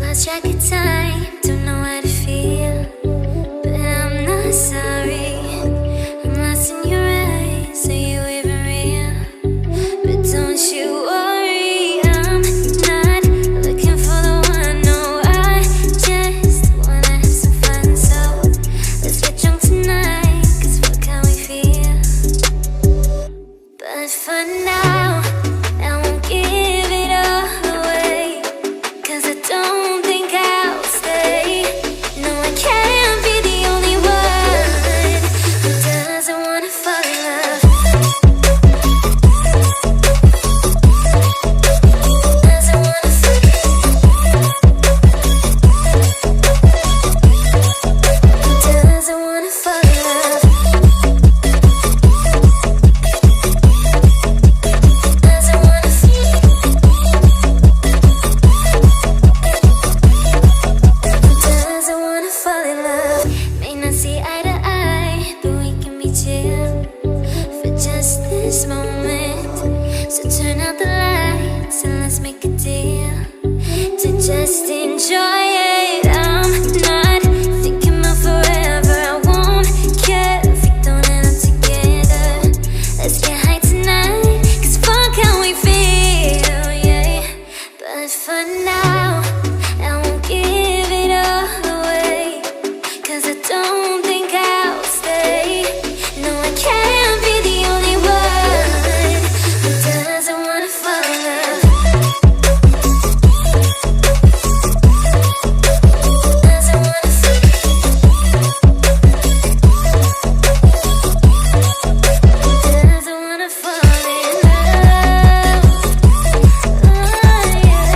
lost track of time, don't know how to feel, but I'm not sorry. I'm lost in your eyes, are you even real? But don't you worry, I'm not looking for the one. No, I just wanna have some fun. So let's get drunk tonight, 'cause fuck how we feel. But for now, I won't give it all away, 'cause I don't think I'll stay. No, I can't be the only one who doesn't wanna fall in love. Doesn't wanna fall in love. Doesn't wanna fall in love. Doesn't wanna fall in love. Doesn't wanna fall in love. May not see eye to eye, but we can be chill for just this moment. So turn out the lights and let's make a deal to just enjoy it. I'm not thinking about forever. I won't care if we don't end up together. Let's get high tonight, 'cause fuck how we feel, yeah. But for now, I won't give it all away, 'cause I don't think I'll stay. No, I can't be the only one who doesn't wanna fall in love. Doesn't wanna fall in love. Doesn't wanna fall in love. Oh, yeah.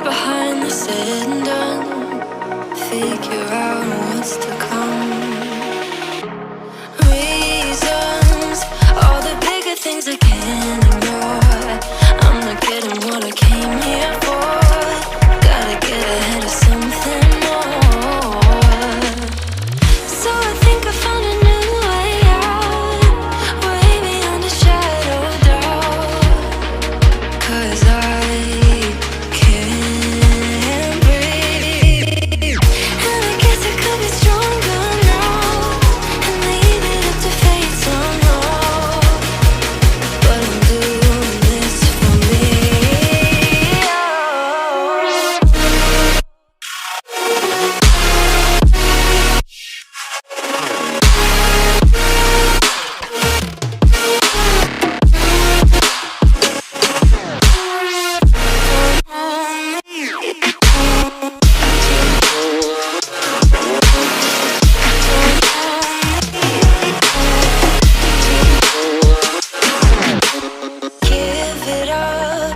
behind the said and done. Figure out what's to come. Reasons, all the bigger things I can't ignore. I'm not getting what I came here for. Gotta get ahead of something more. So I think I found a new way out, way beyond a shadow of doubt. 'Cause I can't breathe, and I guess I could be stronger now and leave it up to fate somehow. But I'm doing this for me. Give it up,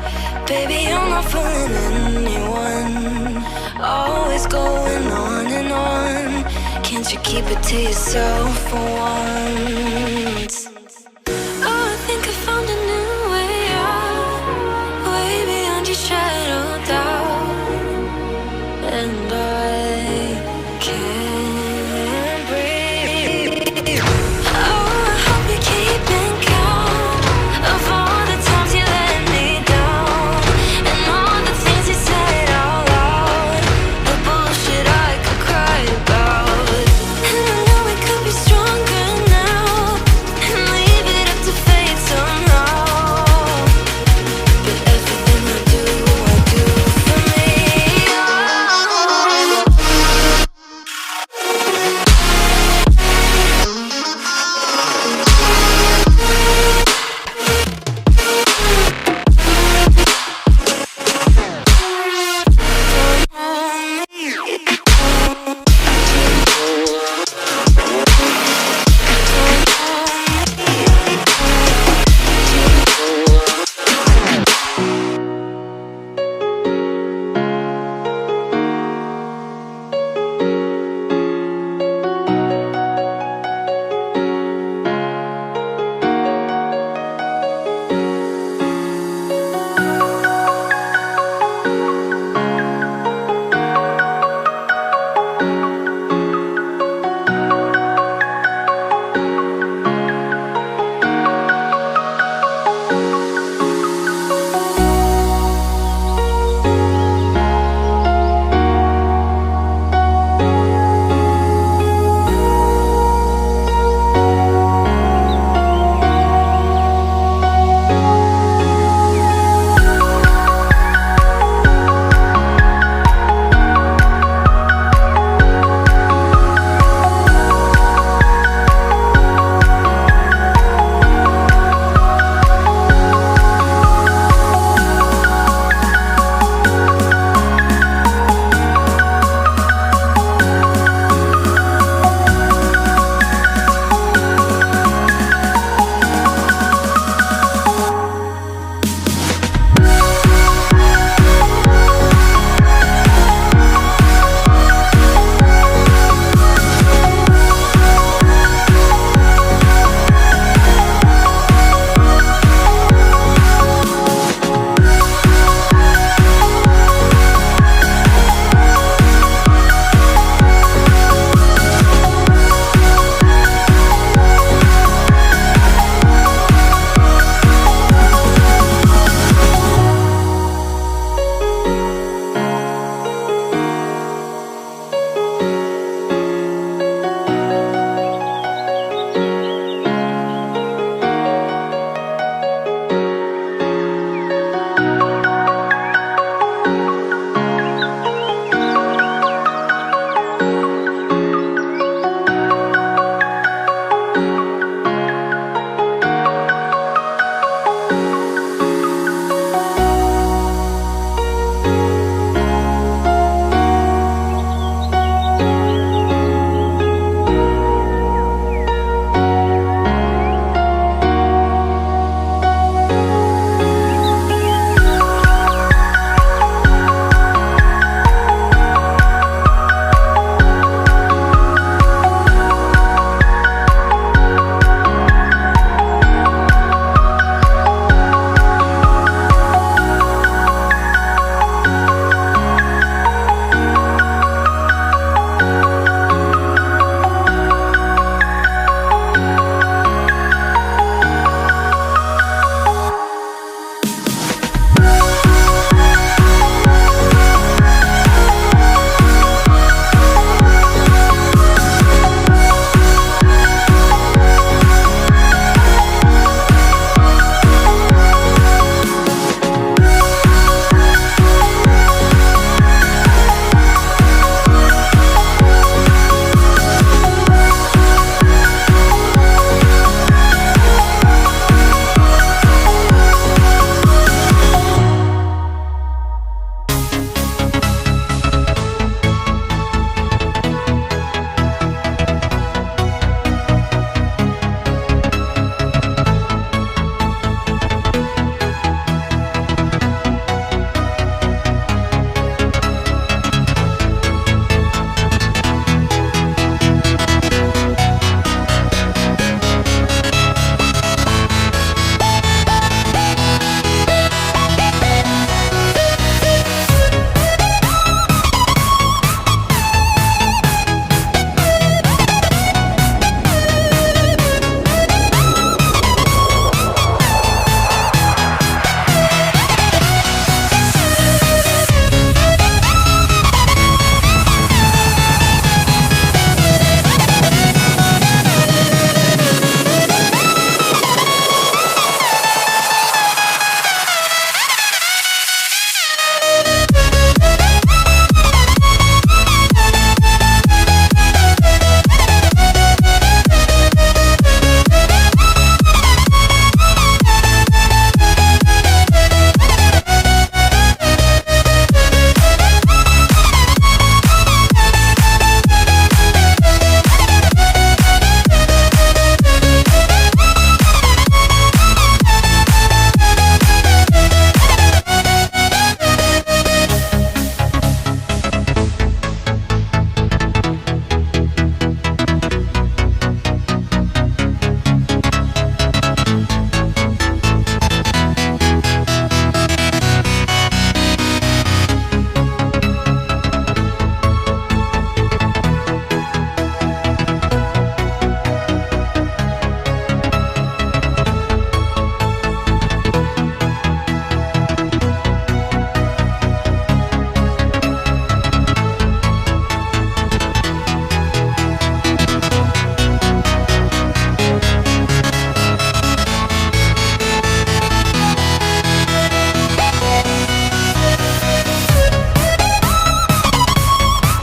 baby, I'm not fooling anyone. Always going on and on. Can't you keep it to yourself for once?